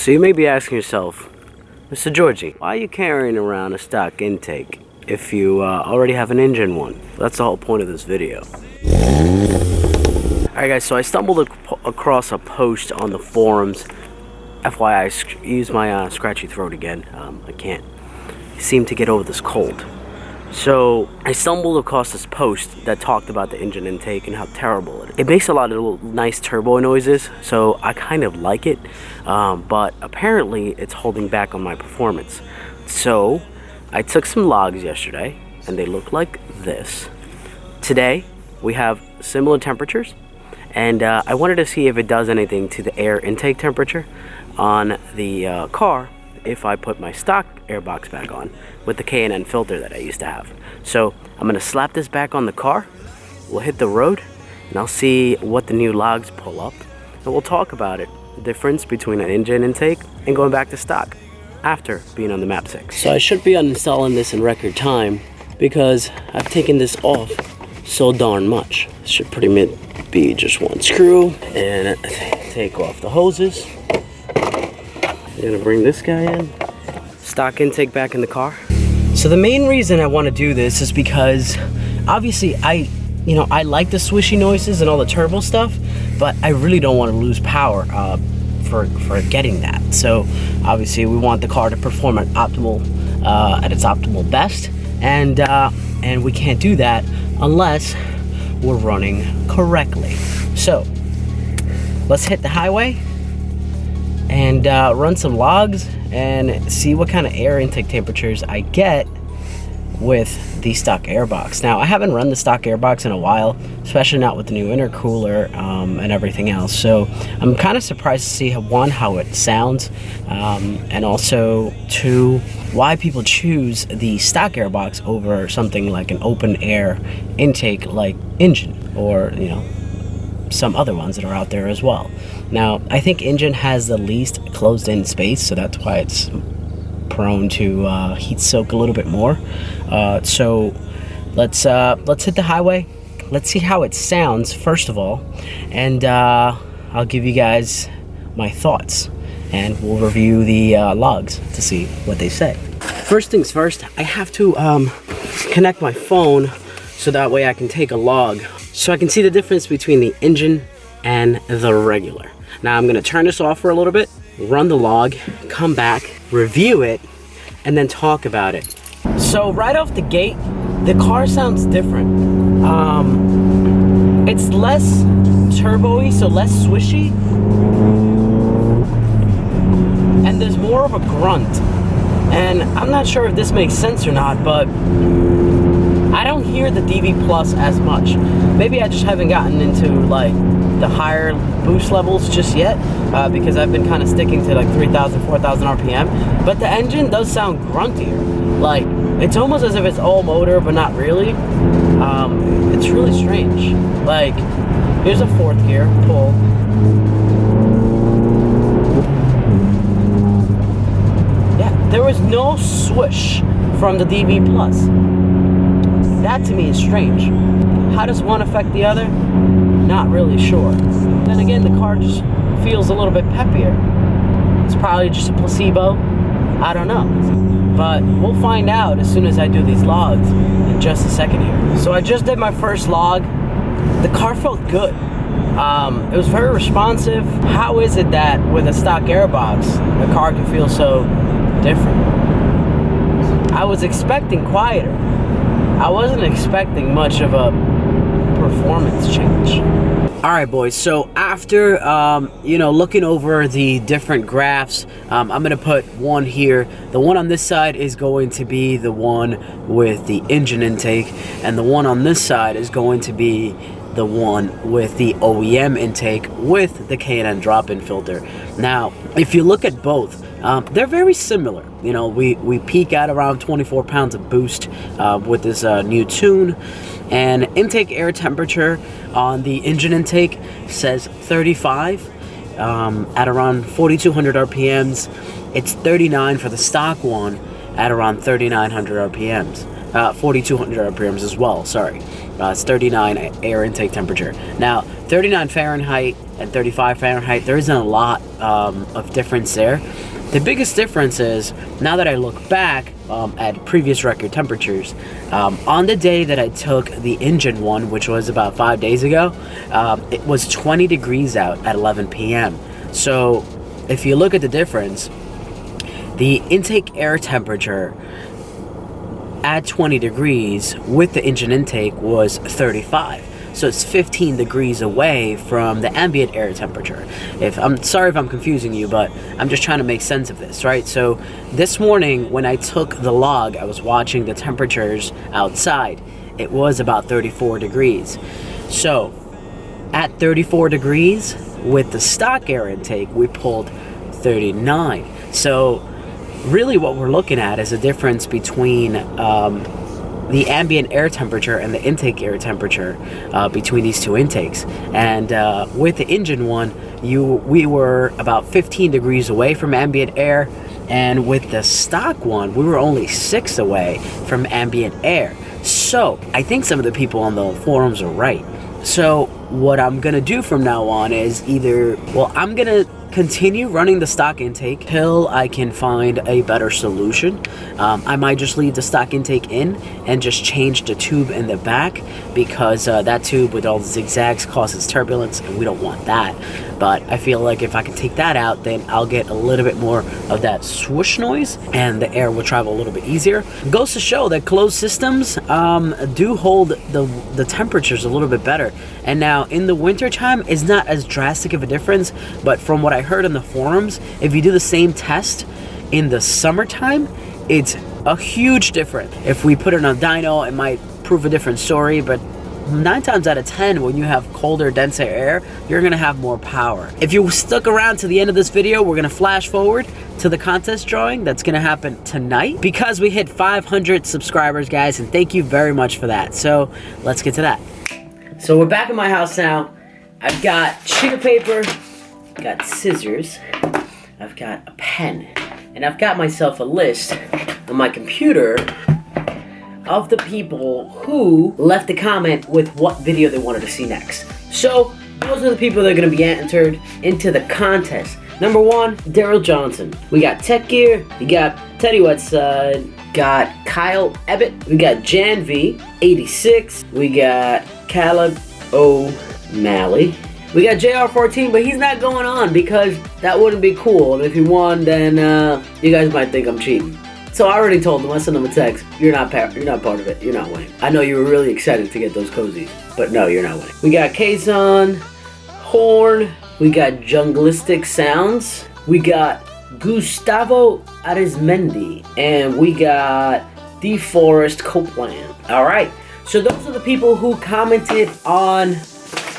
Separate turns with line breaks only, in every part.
So you may be asking yourself, Mr. Georgie, why are you carrying around a stock intake if you already have an engine one? That's the whole point of this video. Alright guys, so I stumbled across a post on the forums. FYI, I use my scratchy throat again. I can't seem to get over this cold. So I stumbled across this post that talked about the engine intake and how terrible it is. It makes a lot of little nice turbo noises, so I kind of like it, but apparently it's holding back on my performance. So I took some logs yesterday and they look like this. Today we have similar temperatures, and I wanted to see if it does anything to the air intake temperature on the car if I put my stock airbox back on with the K&N filter that I used to have. So I'm gonna slap this back on the car, we'll hit the road, and I'll see what the new logs pull up, and we'll talk about it, the difference between an engine intake and going back to stock after being on the Map 6. So I should be uninstalling this in record time because I've taken this off so darn much. It should pretty much be just one screw, and take off the hoses. I'm gonna bring this guy in. Stock intake back in the car. So the main reason I want to do this is because obviously I like the swishy noises and all the turbo stuff, but I really don't want to lose power for getting that. So obviously we want the car to perform at its optimal best, and we can't do that unless we're running correctly. So let's hit the highway and run some logs and see what kind of air intake temperatures I get with the stock airbox. Now, I haven't run the stock airbox in a while, especially not with the new intercooler and everything else. So I'm kind of surprised to see, one, how it sounds, and also, two, why people choose the stock airbox over something like an open air intake like Injen, or some other ones that are out there as well. Now, I think Injen has the least closed-in space, so that's why it's prone to heat soak a little bit more. So let's hit the highway. Let's see how it sounds first of all, and I'll give you guys my thoughts, and we'll review the logs to see what they say. First things first, I have to connect my phone so that way I can take a log, so I can see the difference between the engine and the regular. Now I'm gonna turn this off for a little bit, run the log, come back, review it, and then talk about it. So right off the gate, the car sounds different. It's less turbo-y, so less swishy, and there's more of a grunt. And I'm not sure if this makes sense or not, but I don't hear the DV Plus as much. Maybe I just haven't gotten into like the higher boost levels just yet, because I've been kind of sticking to like 3,000, 4,000 RPM. But the engine does sound gruntier. Like, it's almost as if it's all motor, but not really. It's really strange. Like, here's a fourth gear, pull. Yeah, there was no swish from the DV Plus. That to me is strange. How does one affect the other? Not really sure. Then again, the car just feels a little bit peppier. It's probably just a placebo. I don't know. But we'll find out as soon as I do these logs in just a second here. So I just did my first log. The car felt good. It was very responsive. How is it that with a stock airbox, the car can feel so different? I was expecting quieter. I wasn't expecting much of a performance change. Alright boys, so after looking over the different graphs, I'm going to put one here. The one on this side is going to be the one with the engine intake, and the one on this side is going to be the one with the OEM intake with the K&N drop-in filter. Now, if you look at both, they're very similar. We peak at around 24 pounds of boost with this new tune, and intake air temperature on the engine intake says 35 at around 4,200 RPMs. It's 39 for the stock one at around 3,900 RPMs. 4,200 RPMs as well, sorry. It's 39 air intake temperature. Now, 39 Fahrenheit and 35 Fahrenheit. There isn't a lot of difference there. The biggest difference is, now that I look back at previous record temperatures, on the day that I took the engine one, which was about 5 days ago, it was 20 degrees out at 11 p.m. So if you look at the difference, the intake air temperature at 20 degrees with the engine intake was 35. So it's 15 degrees away from the ambient air temperature. I'm sorry if I'm confusing you, but I'm just trying to make sense of this, right? So this morning when I took the log, I was watching the temperatures outside. It was about 34 degrees. So at 34 degrees with the stock air intake, we pulled 39. So really what we're looking at is a difference between the ambient air temperature and the intake air temperature between these two intakes. And with the engine one, we were about 15 degrees away from ambient air, and with the stock one, we were only 6 away from ambient air. So I think some of the people on the forums are right. So what I'm gonna do from now on is I'm gonna continue running the stock intake till I can find a better solution. I might just leave the stock intake in and just change the tube in the back, because that tube with all the zigzags causes turbulence and we don't want that. But I feel like if I can take that out, then I'll get a little bit more of that swoosh noise and the air will travel a little bit easier. Goes to show that closed systems do hold the temperatures a little bit better. And now in the winter time, it's not as drastic of a difference, but from what I heard in the forums, if you do the same test in the summertime, it's a huge difference. If we put it on a dyno, it might prove a different story, but 9 times out of 10, when you have colder, denser air, you're gonna have more power. If you stuck around to the end of this video, we're gonna flash forward to the contest drawing that's gonna happen tonight, because we hit 500 subscribers, guys, and thank you very much for that. So let's get to that. So we're back in my house now. I've got sheet of paper, I've got scissors, I've got a pen, and I've got myself a list on my computer of the people who left a comment with what video they wanted to see next. So those are the people that are going to be entered into the contest. Number 1, Daryl Johnson. We got Tech Gear, we got Teddy Westside, got Kyle Ebbett, we got Jan V, 86, we got Caleb O'Malley, we got JR14, but he's not going on because that wouldn't be cool. And if he won, then you guys might think I'm cheating. So I already told him, I sent him a text, you're not part of it, you're not winning. I know you were really excited to get those cozies, but no, you're not winning. We got Kazon, Horn, we got Junglistic Sounds, we got Gustavo Arizmendi, and we got DeForest Copeland. Alright, so those are the people who commented on,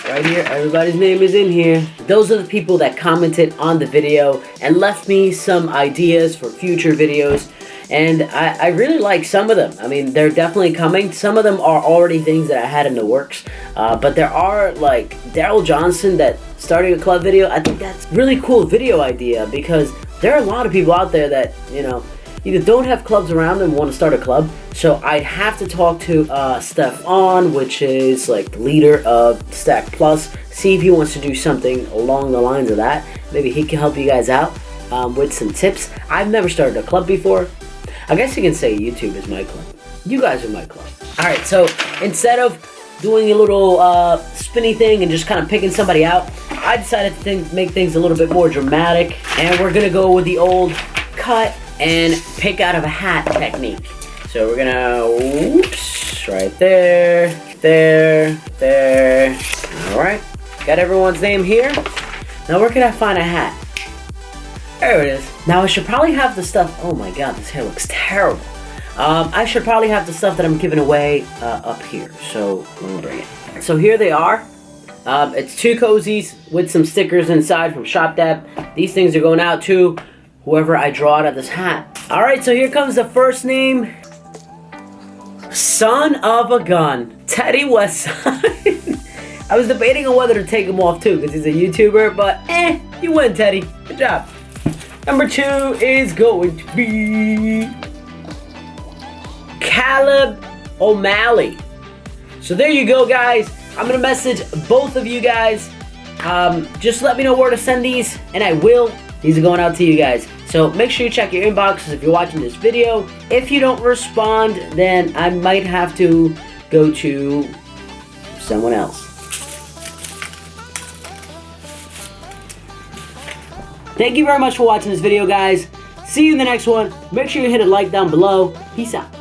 right here, everybody's name is in here. Those are the people that commented on the video and left me some ideas for future videos. And I really like some of them. I mean, they're definitely coming. Some of them are already things that I had in the works. But there are, like, Daryl Johnson, that starting a club video. I think that's a really cool video idea, because there are a lot of people out there that, you know, either don't have clubs around them and want to start a club. So I have to talk to Stefan, which is like the leader of Stack Plus, see if he wants to do something along the lines of that. Maybe he can help you guys out with some tips. I've never started a club before. I guess you can say YouTube is my club. You guys are my club. Alright, so instead of doing a little spinny thing and just kind of picking somebody out, I decided to make things a little bit more dramatic. And we're going to go with the old cut and pick out of a hat technique. So we're going to, whoops, right there, there. Alright, got everyone's name here. Now where can I find a hat? There it is. Now I should probably have the stuff, oh my god, this hair looks terrible. I should probably have the stuff that I'm giving away up here. So let me bring it. So here they are. It's 2 cozies with some stickers inside from ShopDab. These things are going out to whoever I draw out of this hat. Alright, so here comes the first name. Son of a gun. Teddy Westside. I was debating on whether to take him off too, because he's a YouTuber, but you win, Teddy. Good job. Number 2 is going to be Caleb O'Malley. So there you go, guys. I'm going to message both of you guys Just let me know where to send these, and I will. These are going out to you guys. So make sure you check your inboxes if you're watching this video. If you don't respond, then I might have to go to someone else. Thank you very much for watching this video, guys. See you in the next one. Make sure you hit a like down below. Peace out.